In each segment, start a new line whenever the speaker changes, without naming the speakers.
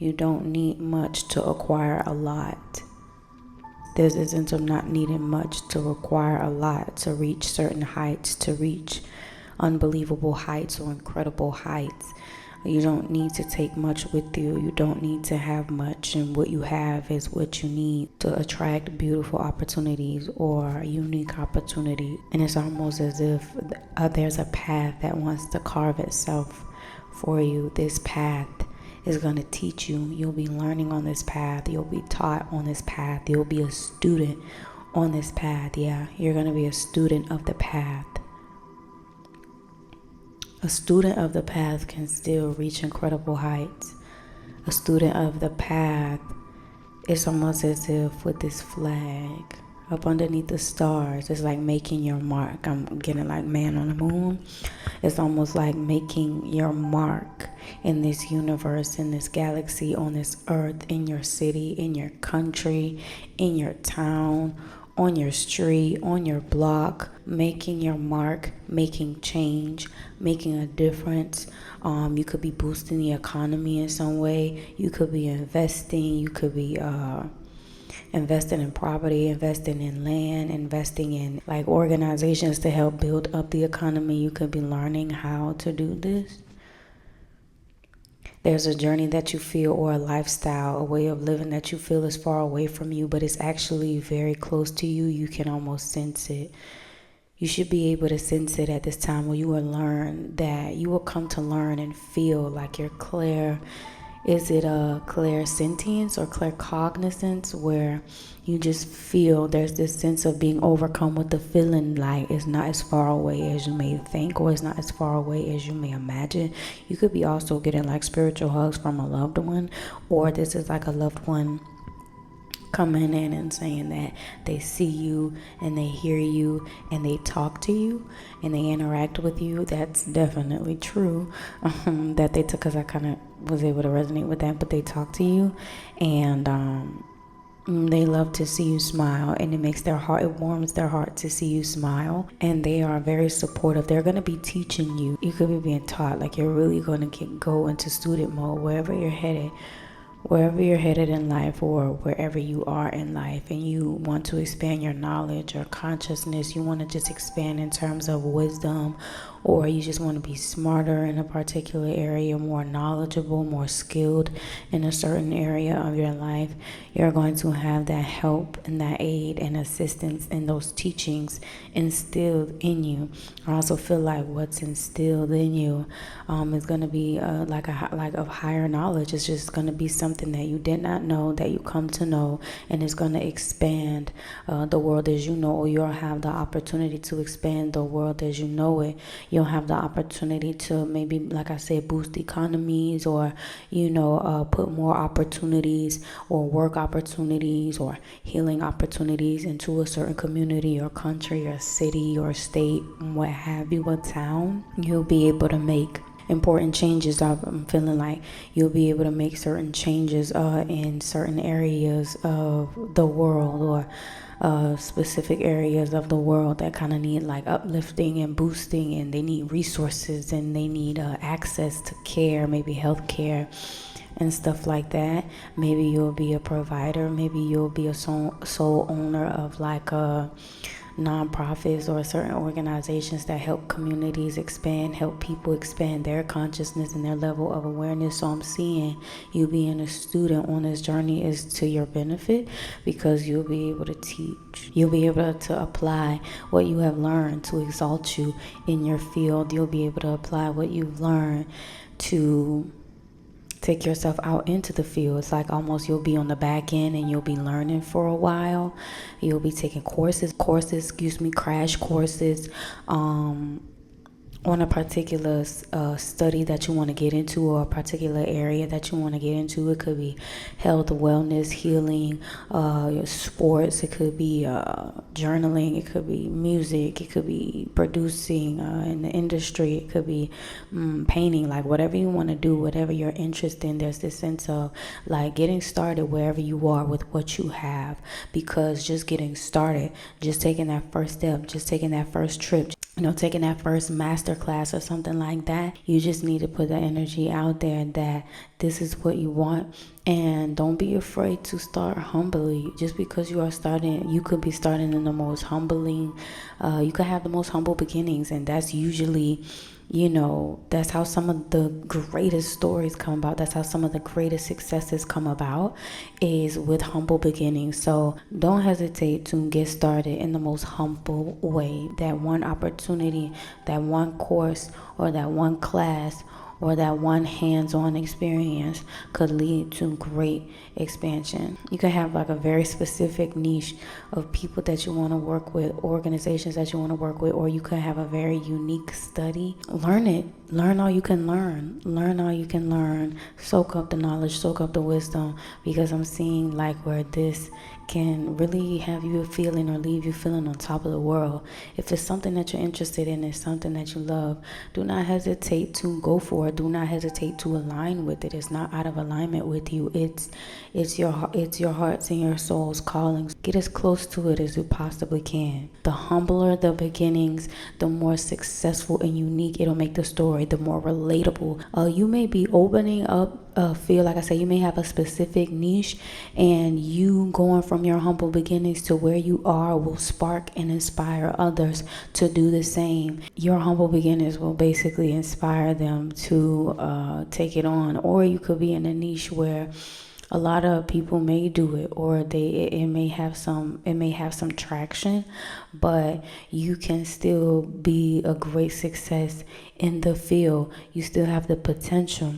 You don't need much to acquire a lot. There's a sense of not needing much to require a lot to reach certain heights, to reach unbelievable heights or incredible heights. You don't need to take much with you. You don't need to have much, and what you have is what you need to attract beautiful opportunities or unique opportunity. And it's almost as if there's a path that wants to carve itself for you. This path is going to teach you. You'll be learning on this path. You'll be taught on this path. You'll be a student on this path. Yeah, you're going to be a student of the path. A student of the path can still reach incredible heights. A student of the path, it's almost as if with this flag up underneath the stars, it's like making your mark. I'm getting like man on the moon. It's almost like making your mark in this universe, in this galaxy, on this earth, in your city, in your country, in your town, on your street, on your block, making your mark, making change, making a difference. You could be boosting the economy in some way. You could be investing. You could be investing in property, investing in land, investing in like organizations to help build up the economy. You could be learning how to do this. There's a journey that you feel, or a lifestyle, a way of living that you feel is far away from you, but it's actually very close to you. You can almost sense it. You should be able to sense it at this time where you will learn that you will come to learn and feel like you're clear. Is it a clairsentience or claircognizance where you just feel there's this sense of being overcome with the feeling like it's not as far away as you may think, or it's not as far away as you may imagine? You could be also getting like spiritual hugs from a loved one, or this is like a loved one coming in and saying that they see you and they hear you and they talk to you and they interact with you. That's definitely true. That they took, because I kind of was able to resonate with that, but they talk to you and they love to see you smile, and it warms their heart to see you smile, and they are very supportive. They're going to be teaching you. You could be being taught, like you're really going to go into student mode wherever you're headed in life, or wherever you are in life, and you want to expand your knowledge or consciousness. You want to just expand in terms of wisdom, or you just want to be smarter in a particular area, more knowledgeable, more skilled in a certain area of your life. You're going to have that help and that aid and assistance and those teachings instilled in you. I also feel like what's instilled in you is going to be like of higher knowledge. It's just going to be something that you did not know, that you come to know, and it's going to expand the world as you know, or you'll have the opportunity to expand the world as you know it. You'll have the opportunity to maybe, like I said, boost economies, or put more opportunities or work opportunities or healing opportunities into a certain community or country or city or state, what have you, a town. You'll be able to make important changes. I'm feeling like you'll be able to make certain changes in certain areas of the world, or specific areas of the world that kind of need like uplifting and boosting, and they need resources, and they need access to care, maybe health care and stuff like that. Maybe you'll be a provider. Maybe you'll be a sole owner of like a nonprofits or certain organizations that help communities expand, help people expand their consciousness and their level of awareness. So I'm seeing you being a student on this journey is to your benefit, because you'll be able to teach. You'll be able to apply what you have learned to exalt you in your field. You'll be able to apply what you've learned to take yourself out into the field. It's like almost you'll be on the back end and you'll be learning for a while. You'll be taking crash courses on a particular study that you want to get into, or a particular area that you want to get into. It could be health, wellness, healing, sports. It could be journaling. It could be music. It could be producing in the industry. It could be painting. Like whatever you want to do, whatever you're interested in, there's this sense of like getting started wherever you are with what you have. Because just getting started, just taking that first step, just taking that first trip, taking that first master class or something like that. You just need to put that energy out there that this is what you want. And don't be afraid to start humbly. Just because you are starting, you could be starting in the most humbling, you could have the most humble beginnings. And that's usually, that's how some of the greatest stories come about. That's how some of the greatest successes come about, is with humble beginnings. So don't hesitate to get started in the most humble way. That one opportunity, that one course, or that one class, or that one hands-on experience could lead to great expansion. You can have like a very specific niche of people that you want to work with, organizations that you want to work with, or you could have a very unique study. Learn it. Learn all you can learn. Learn all you can learn. Soak up the knowledge, soak up the wisdom, because I'm seeing like where this can really have you feeling or leave you feeling on top of the world. If it's something that you're interested in, it's something that you love, do not hesitate to go for it. Do not hesitate to align with it. It's not out of alignment with you. It's your heart's and your soul's calling. Get as close to it as you possibly can. The humbler the beginnings, the more successful and unique it'll make the story, the more relatable. You may be opening up field, like I said, you may have a specific niche, and you going from your humble beginnings to where you are will spark and inspire others to do the same. Your humble beginnings will basically inspire them to take it on. Or you could be in a niche where a lot of people may do it, or it may have some traction, but you can still be a great success in the field. You still have the potential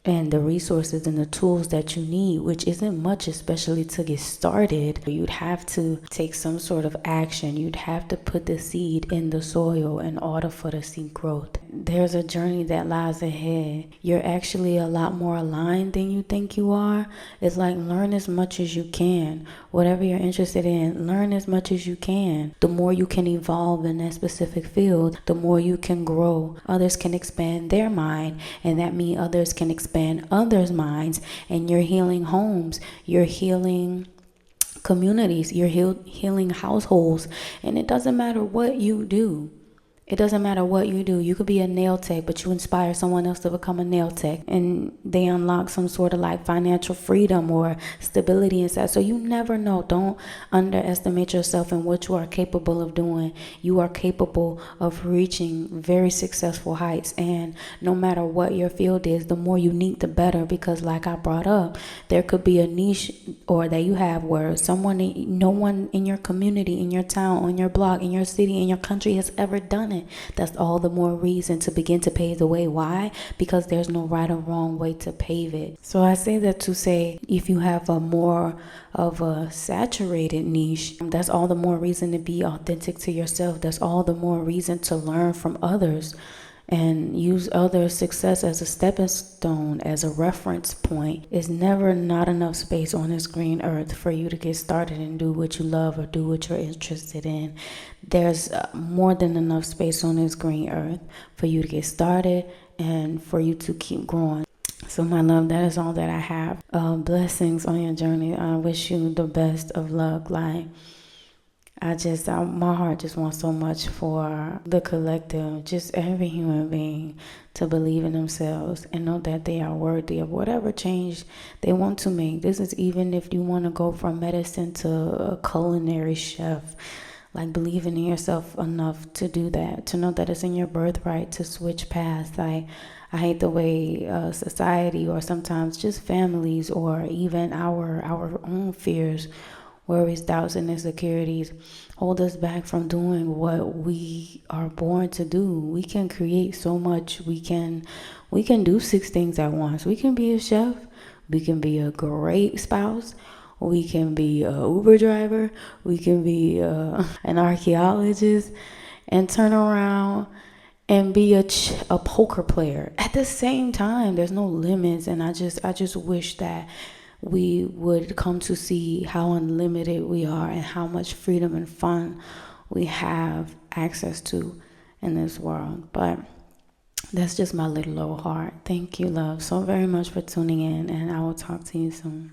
and the resources and the tools that you need, which isn't much, especially to get started. You'd have to take some sort of action. You'd have to put the seed in the soil in order for to see growth. There's a journey that lies ahead. You're actually a lot more aligned than you think you are. It's like, learn as much as you can. Whatever you're interested in, learn as much as you can. The more you can evolve in that specific field, the more you can grow. Others can expand their mind, and that means others can expand others' minds, and you're healing homes, you're healing communities, you're healing households. And it doesn't matter what you do. It doesn't matter what you do. You could be a nail tech, but you inspire someone else to become a nail tech, and they unlock some sort of like financial freedom or stability inside. So you never know. Don't underestimate yourself and what you are capable of doing. You are capable of reaching very successful heights, and no matter what your field is, the more unique, the better. Because like I brought up, there could be a niche or that you have where no one in your community, in your town, on your block, in your city, in your country has ever done it. That's all the more reason to begin to pave the way. Why? Because there's no right or wrong way to pave it. So I say that to say, if you have a more of a saturated niche, that's all the more reason to be authentic to yourself. That's all the more reason to learn from others and use others' success as a stepping stone, as a reference point. It's never not enough space on this green earth for you to get started and do what you love or do what you're interested in. There's more than enough space on this green earth for you to get started and for you to keep growing. So my love, that is all that I have. Blessings on your journey. I wish you the best of luck. My heart just wants so much for the collective, just every human being, to believe in themselves and know that they are worthy of whatever change they want to make. This is even if you want to go from medicine to a culinary chef. Like, believing in yourself enough to do that, to know that it's in your birthright to switch paths. I hate the way society, or sometimes just families, or even our own fears, worries, doubts, and insecurities hold us back from doing what we are born to do. We can create so much. We can do 6 things at once. We can be a chef. We can be a great spouse. We can be an Uber driver. We can be an archaeologist, and turn around and be a poker player at the same time. There's no limits, and I just wish that we would come to see how unlimited we are and how much freedom and fun we have access to in this world. But that's just my little old heart. Thank you, love, so very much for tuning in, and I will talk to you soon.